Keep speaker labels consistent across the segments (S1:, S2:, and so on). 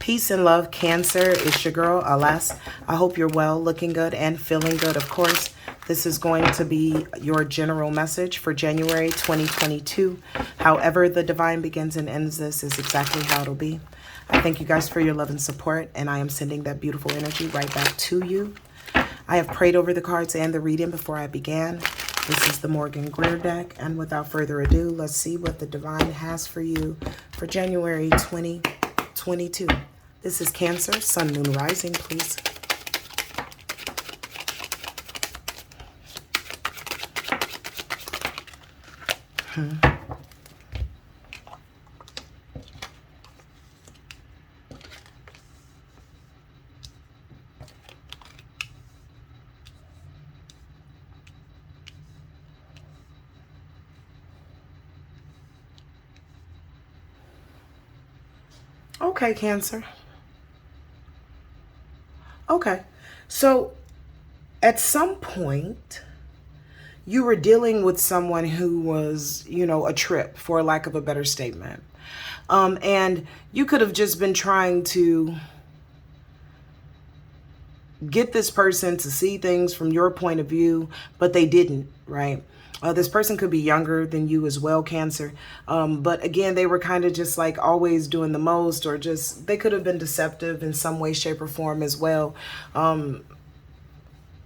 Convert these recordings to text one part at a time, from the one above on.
S1: Peace and love, Cancer. It's your girl, Alas. I hope you're well, looking good, and feeling good, of course. This is going to be your general message for January 2022. However the divine begins and ends this is exactly how it'll be. I thank you guys for your love and support, and I am sending that beautiful energy right back to you. I have prayed over the cards and the reading before I began. This is the Morgan Greer deck, and without further ado, let's see what the divine has for you for January 2022. This is Cancer, Sun, Moon, Rising, please. Okay, Cancer. Okay, so at some point, you were dealing with someone who was, a trip, for lack of a better statement. And you could have just been trying to get this person to see things from your point of view, but they didn't, right? This person could be younger than you as well, Cancer. But again, they were kind of just like always doing the most, or just, they could have been deceptive in some way, shape, or form as well.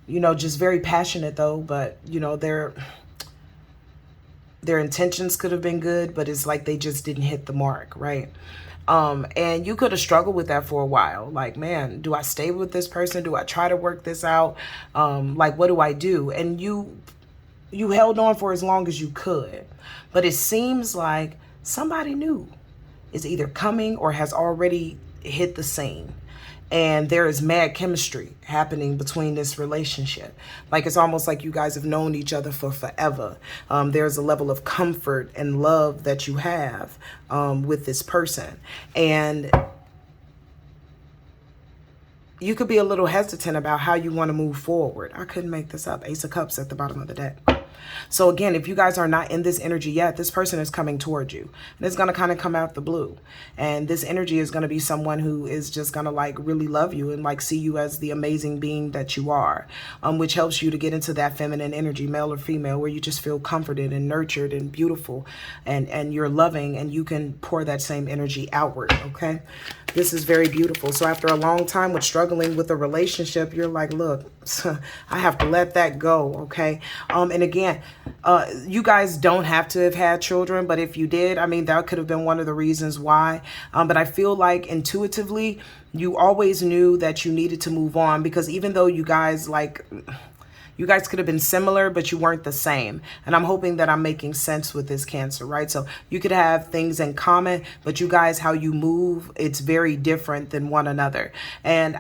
S1: Just very passionate though, but their intentions could have been good, but it's like they just didn't hit the mark, right? And you could have struggled with that for a while. Like, man, do I stay with this person? Do I try to work this out? Like, what do I do? And you held on for as long as you could, but it seems like somebody new is either coming or has already hit the scene. And there is mad chemistry happening between this relationship. Like, it's almost like you guys have known each other for forever. There's a level of comfort and love that you have with this person. And you could be a little hesitant about how you want to move forward. I couldn't make this up. Ace of Cups at the bottom of the deck. So again, if you guys are not in this energy yet, this person is coming towards you. And it's going to kind of come out the blue. And this energy is going to be someone who is just going to like really love you and like see you as the amazing being that you are, which helps you to get into that feminine energy, male or female, where you just feel comforted and nurtured and beautiful, and you're loving, and you can pour that same energy outward. Okay. This is very beautiful. So after a long time with struggling with a relationship, you're like, look, I have to let that go, okay? And again, you guys don't have to have had children, but if you did, I mean, that could have been one of the reasons why. But I feel like intuitively, you always knew that you needed to move on, because even though you guys could have been similar, but you weren't the same. And I'm hoping that I'm making sense with this, Cancer, right? So you could have things in common, but you guys, how you move, it's very different than one another. And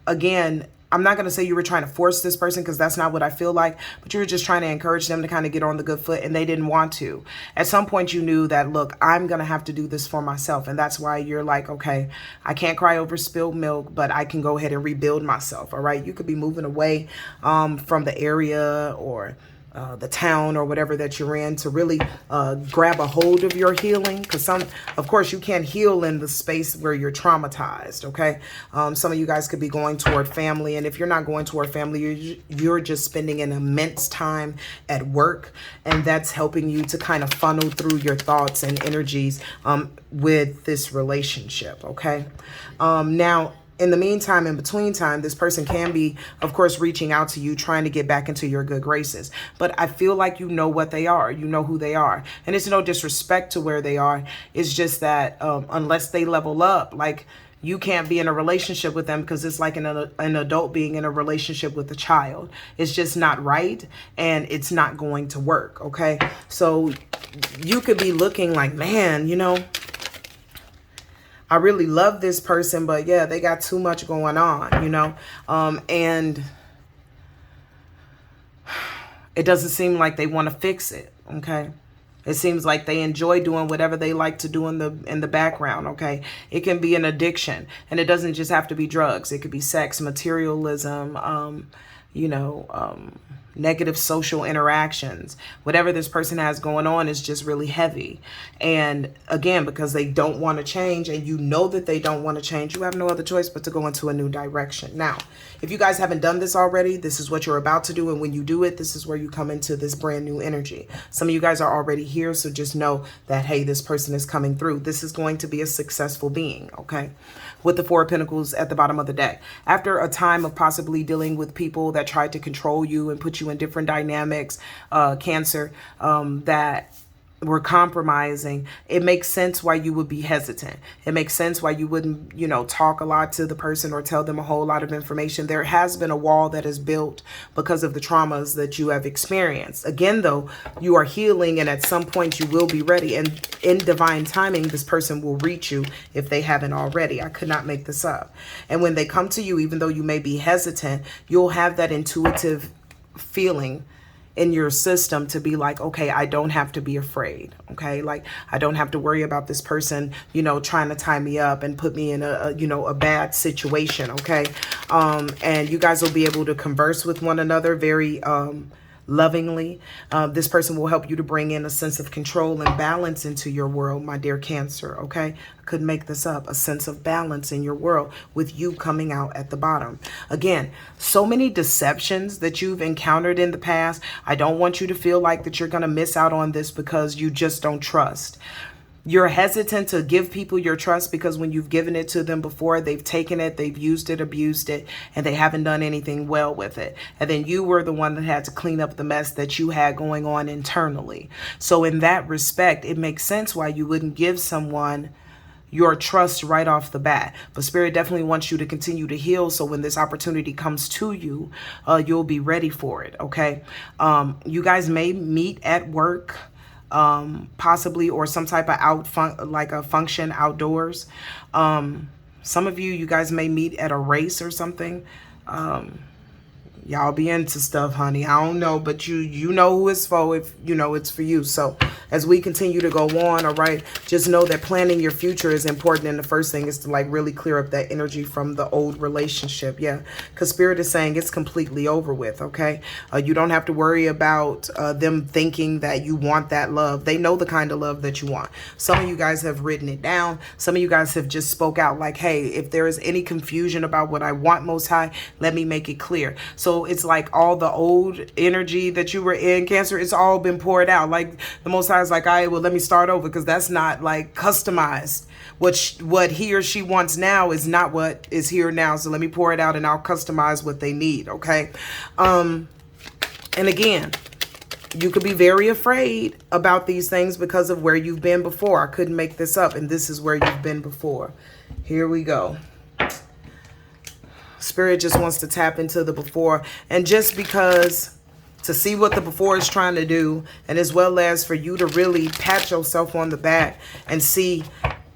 S1: again, I'm not going to say you were trying to force this person, because that's not what I feel like, but you were just trying to encourage them to kind of get on the good foot, and they didn't want to. At some point you knew that, look, I'm going to have to do this for myself. And that's why you're like, okay, I can't cry over spilled milk, but I can go ahead and rebuild myself. All right. You could be moving away from the area or the town or whatever that you're in to really grab a hold of your healing. Because of course, you can't heal in the space where you're traumatized, okay? Some of you guys could be going toward family. And if you're not going toward family, you're just spending an immense time at work. And that's helping you to kind of funnel through your thoughts and energies with this relationship, okay? Now, in the meantime, in between time, this person can be, of course, reaching out to you, trying to get back into your good graces. But I feel like you know what they are. You know who they are. And it's no disrespect to where they are. It's just that unless they level up, like, you can't be in a relationship with them, because it's like an adult being in a relationship with a child. It's just not right, and it's not going to work, okay? So you could be looking like, man, I really love this person, but yeah, they got too much going on, and it doesn't seem like they want to fix it, okay? It seems like they enjoy doing whatever they like to do in the background, okay? It can be an addiction, and it doesn't just have to be drugs. It could be sex, materialism, negative social interactions. Whatever this person has going on is just really heavy. And again, because they don't want to change, and you know that they don't want to change, you have no other choice but to go into a new direction. Now, if you guys haven't done this already, this is what you're about to do. And when you do it, this is where you come into this brand new energy. Some of you guys are already here, so just know that, hey, this person is coming through. This is going to be a successful being, okay? With the Four of Pentacles at the bottom of the deck. After a time of possibly dealing with people that tried to control you and put you in different dynamics, Cancer, that were compromising, it makes sense why you would be hesitant. It makes sense why you wouldn't, you know, talk a lot to the person or tell them a whole lot of information. There has been a wall that is built because of the traumas that you have experienced. Again, though, you are healing, and at some point you will be ready. And in divine timing, this person will reach you if they haven't already. I could not make this up. And when they come to you, even though you may be hesitant, you'll have that intuitive feeling in your system to be like, okay, I don't have to be afraid. Okay. Like, I don't have to worry about this person, you know, trying to tie me up and put me in a bad situation. Okay. And you guys will be able to converse with one another very, lovingly. This person will help you to bring in a sense of control and balance into your world, my dear Cancer. Okay. I couldn't make this up. A sense of balance in your world with you coming out at the bottom. Again, so many deceptions that you've encountered in the past. I don't want you to feel like that you're going to miss out on this because you just don't trust. You're hesitant to give people your trust because when you've given it to them before, they've taken it, they've used it, abused it, and they haven't done anything well with it. And then you were the one that had to clean up the mess that you had going on internally. So in that respect, it makes sense why you wouldn't give someone your trust right off the bat. But Spirit definitely wants you to continue to heal. So when this opportunity comes to you, you'll be ready for it. Okay. You guys may meet at work, possibly, or some type of like a function outdoors. Some of you guys may meet at a race or something. Y'all be into stuff, honey. I don't know, but you know who it's for if you know it's for you. So as we continue to go on, all right, just know that planning your future is important. And the first thing is to like really clear up that energy from the old relationship. Yeah, because Spirit is saying it's completely over with. Okay, you don't have to worry about them thinking that you want that love. They know the kind of love that you want. Some of you guys have written it down. Some of you guys have just spoke out like, hey, if there is any confusion about what I want, Most High, let me make it clear. So it's like all the old energy that you were in, Cancer, it's all been poured out. Like the Most High is like, all right, well, let me start over, because that's not like customized. What he or she wants now is not what is here now. So let me pour it out and I'll customize what they need. Okay. And again, you could be very afraid about these things because of where you've been before. I couldn't make this up. And this is where you've been before. Here we go. Spirit just wants to tap into the before, and just because to see what the before is trying to do, and as well as for you to really pat yourself on the back and see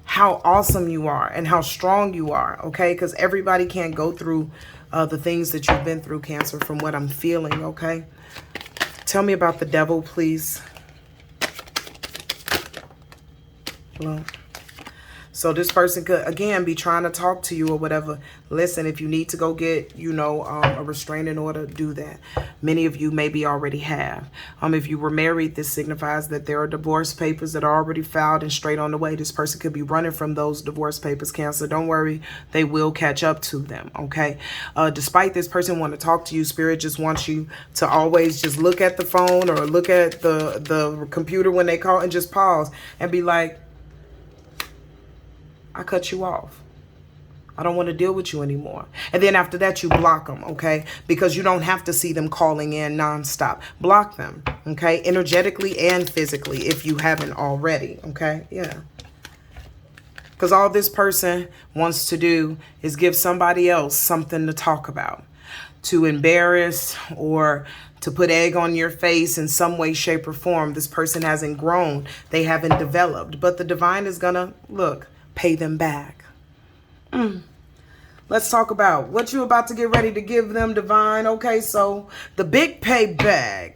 S1: how awesome you are and how strong you are. Okay, because everybody can't go through the things that you've been through, Cancer, from what I'm feeling. Okay, tell me about the devil, please. Hello. So this person could, again, be trying to talk to you or whatever. Listen, if you need to go get, a restraining order, do that. Many of you maybe already have. If you were married, this signifies that there are divorce papers that are already filed and straight on the way. This person could be running from those divorce papers, Cancer. Don't worry, they will catch up to them, okay? Despite this person wanting to talk to you, Spirit just wants you to always just look at the phone or look at the computer when they call and just pause and be like, I cut you off. I don't want to deal with you anymore. And then after that, you block them, okay? Because you don't have to see them calling in nonstop. Block them, okay? Energetically and physically, if you haven't already, okay? Yeah. Because all this person wants to do is give somebody else something to talk about, to embarrass or to put egg on your face in some way, shape, or form. This person hasn't grown. They haven't developed. But the divine is going to, look, pay them back. Let's talk about what you're about to get ready to give them, divine. Okay, so the big payback.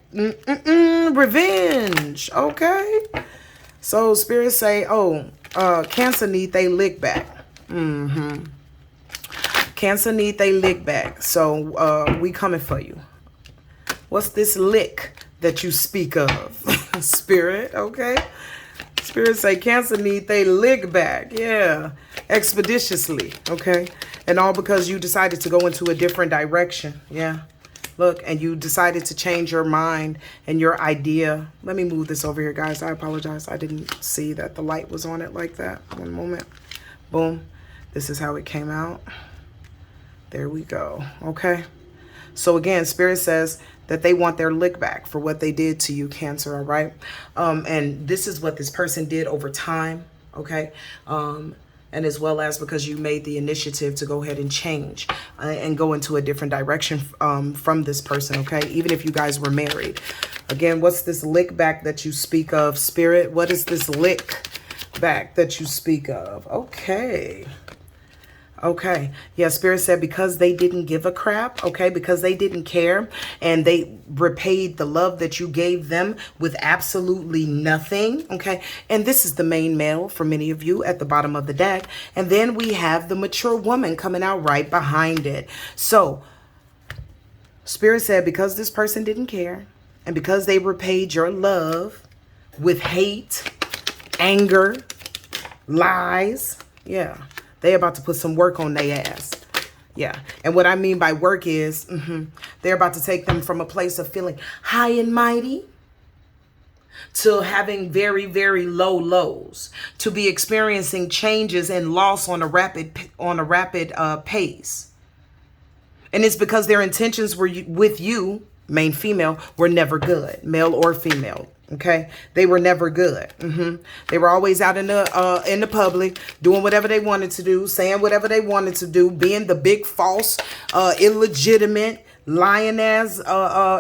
S1: Revenge. Okay. So spirits say, Cancer need they lick back. Cancer need they lick back. So we coming for you. What's this lick that you speak of? Spirit, okay? Spirit say Cancer need they lick back. Yeah. Expeditiously, okay? And all because you decided to go into a different direction. Yeah. Look, and you decided to change your mind and your idea. Let me move this over here, guys. I apologize. I didn't see that the light was on it like that. One moment. Boom. This is how it came out. There we go. Okay. So again, Spirit says that they want their lick back for what they did to you, Cancer, all right? And this is what this person did over time, okay? And as well as because you made the initiative to go ahead and change and go into a different direction from this person, okay? Even if you guys were married. Again, what's this lick back that you speak of, Spirit? What is this lick back that you speak of? Okay. Okay. Yeah, Spirit said because they didn't give a crap, okay, because they didn't care and they repaid the love that you gave them with absolutely nothing, okay? And this is the main male for many of you at the bottom of the deck. And then we have the mature woman coming out right behind it. So Spirit said because this person didn't care and because they repaid your love with hate, anger, lies, yeah, they about to put some work on their ass. Yeah. And what I mean by work is they're about to take them from a place of feeling high and mighty to having very, very low lows, to be experiencing changes and loss on a rapid pace. And it's because their intentions were with you, main female, were never good, male or female. Okay, they were never good. They were always out in the public, doing whatever they wanted to do, saying whatever they wanted to do, being the big false, illegitimate, lying ass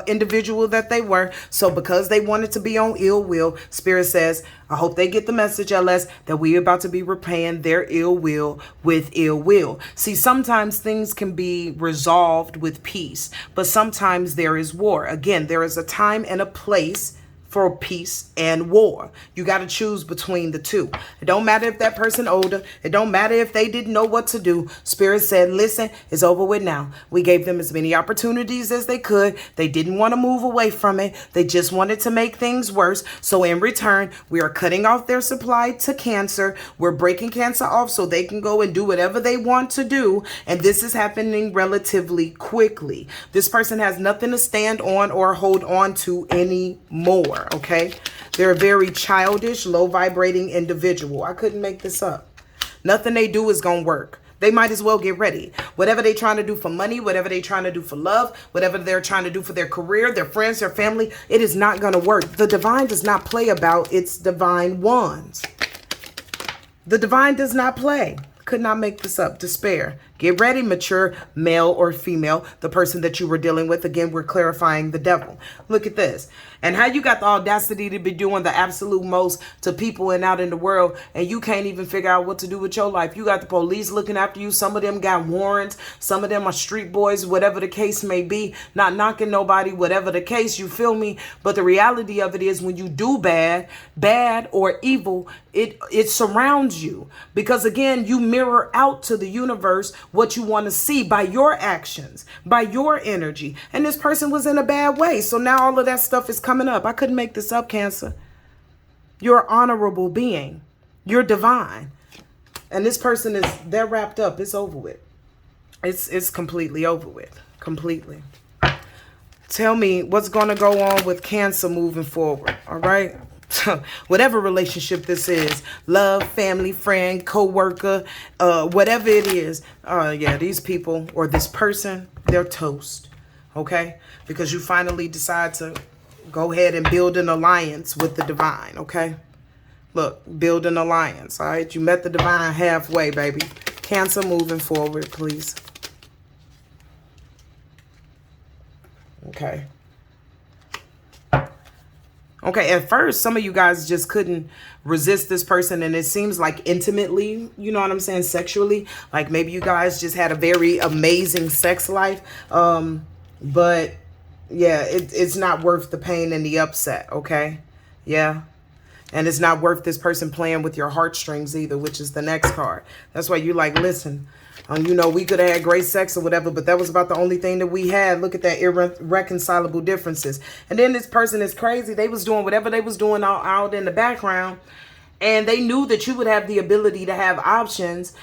S1: individual that they were. So because they wanted to be on ill will, Spirit says, I hope they get the message, LS, that we're about to be repaying their ill will with ill will. See, sometimes things can be resolved with peace, but sometimes there is war. Again, there is a time and a place for peace and war. You got to choose between the two. It don't matter if that person older. It don't matter if they didn't know what to do. Spirit said, listen, it's over with now. We gave them as many opportunities as they could. They didn't want to move away from it. They just wanted to make things worse. So in return, we are cutting off their supply to Cancer. We're breaking Cancer off so they can go and do whatever they want to do. And this is happening relatively quickly. This person has nothing to stand on or hold on to anymore. Okay, they're a very childish, low vibrating individual. I couldn't make this up. Nothing they do is gonna work. They might as well get ready. Whatever they're trying to do for money, whatever they're trying to do for love, whatever they're trying to do for their career, their friends, their family, it is not gonna work. The divine does not play about its divine wands. The divine does not play. Could not make this up. Despair. Get ready, mature male or female, the person that you were dealing with. Again, we're clarifying the devil. Look at this. And how you got the audacity to be doing the absolute most to people and out in the world, and you can't even figure out what to do with your life. You got the police looking after you. Some of them got warrants. Some of them are street boys, whatever the case may be. Not knocking nobody, whatever the case, you feel me? But the reality of it is when you do bad or evil, it surrounds you. Because again, you mirror out to the universe what you want to see by your actions, by your energy. And this person was in a bad way. So now all of that stuff is coming up. I couldn't make this up, Cancer. You're an honorable being. You're divine. And this person they're wrapped up. It's over with. It's completely over with. Completely. Tell me what's going to go on with Cancer moving forward. All right. Whatever relationship this is, love, family, friend, co-worker, whatever it is, yeah, these people or this person, they're toast, okay? Because you finally decide to go ahead and build an alliance with the divine, okay? Look, build an alliance, all right? You met the divine halfway, baby. Cancer moving forward, please. Okay. Okay, at first, some of you guys just couldn't resist this person, and it seems like intimately, you know what I'm saying, sexually. Like maybe you guys just had a very amazing sex life, but yeah, it's not worth the pain and the upset, okay? Yeah. And it's not worth this person playing with your heartstrings either, which is the next card. That's why you like, listen, you know, we could have had great sex or whatever, but that was about the only thing that we had. Look at that irreconcilable differences. And then this person is crazy. They was doing whatever they was doing out in the background. And they knew that you would have the ability to have options.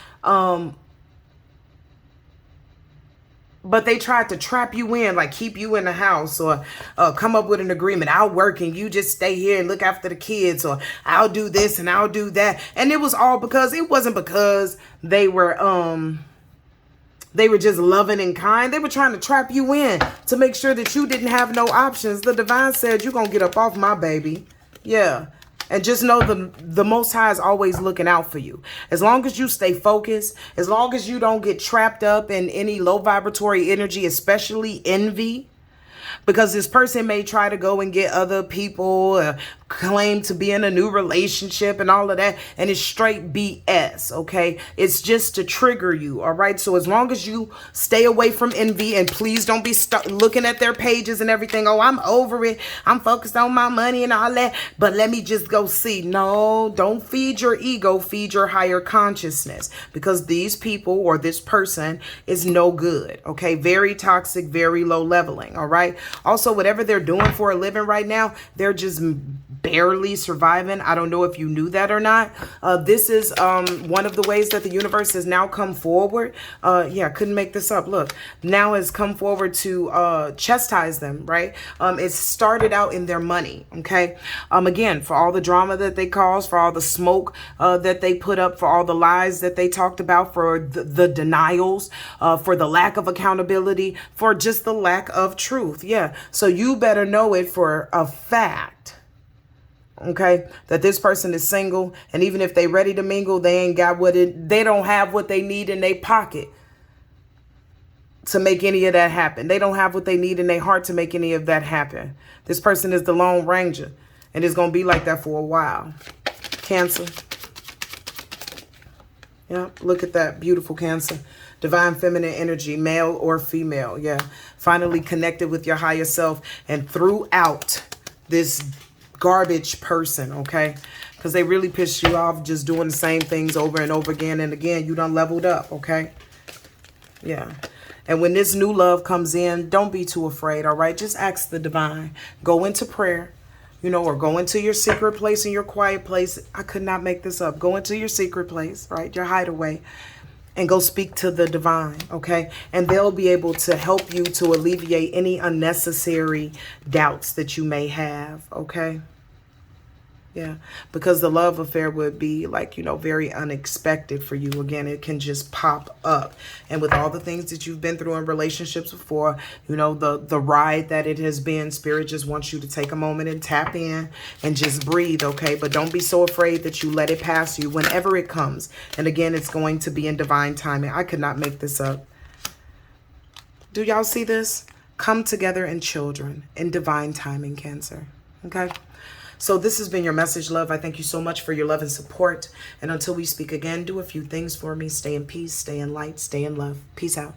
S1: But they tried to trap you in, like keep you in the house, or come up with an agreement. I'll work and you just stay here and look after the kids, or I'll do this and I'll do that. And it was all because, it wasn't because they were just loving and kind. They were trying to trap you in to make sure that you didn't have no options. The divine said, you're going to get up off my baby. Yeah. And just know the Most High is always looking out for you. As long as you stay focused, as long as you don't get trapped up in any low vibratory energy, especially envy, because this person may try to go and get other people, claim to be in a new relationship and all of that, and it's straight BS, okay? It's just to trigger you, all right? So as long as you stay away from envy, and please don't be looking at their pages and everything, oh, I'm over it, I'm focused on my money and all that, but let me just go see. No, don't feed your ego, feed your higher consciousness, because these people or this person is no good, okay? Very toxic, very low leveling, all right? Also, whatever they're doing for a living right now, they're just barely surviving. I don't know if you knew that or not. This is one of the ways that the universe has now come forward. Yeah, couldn't make this up. Look, now has come forward to chastise them, right? It started out in their money, okay? Again, for all the drama that they caused, for all the smoke that they put up, for all the lies that they talked about, for the denials, for the lack of accountability, for just the lack of truth. Yeah, so you better know it for a fact, okay, that this person is single, and even if they ready to mingle, they ain't got they don't have what they need in their pocket to make any of that happen. They don't have what they need in their heart to make any of that happen. This person is the Lone Ranger, and it's going to be like that for a while. Cancer. Yeah, look at that. Beautiful Cancer. Divine feminine energy, male or female. Yeah, finally connected with your higher self and throughout this garbage person, okay? Because they really pissed you off just doing the same things over and over again and again. You done leveled up, okay? Yeah. And when this new love comes in, don't be too afraid, all right? Just ask the divine. Go into prayer, you know, or go into your secret place and your quiet place. I could not make this up. Go into your secret place, right? Your hideaway. And go speak to the divine, okay? And they'll be able to help you to alleviate any unnecessary doubts that you may have, okay? Yeah, because the love affair would be like, you know, very unexpected for you. Again, it can just pop up. And with all the things that you've been through in relationships before, you know, the ride that it has been, Spirit just wants you to take a moment and tap in and just breathe, okay? But don't be so afraid that you let it pass you whenever it comes. And again, it's going to be in divine timing. I could not make this up. Do y'all see this? Come together in children in divine timing, Cancer, okay? So this has been your message, love. I thank you so much for your love and support. And until we speak again, do a few things for me. Stay in peace, stay in light, stay in love. Peace out.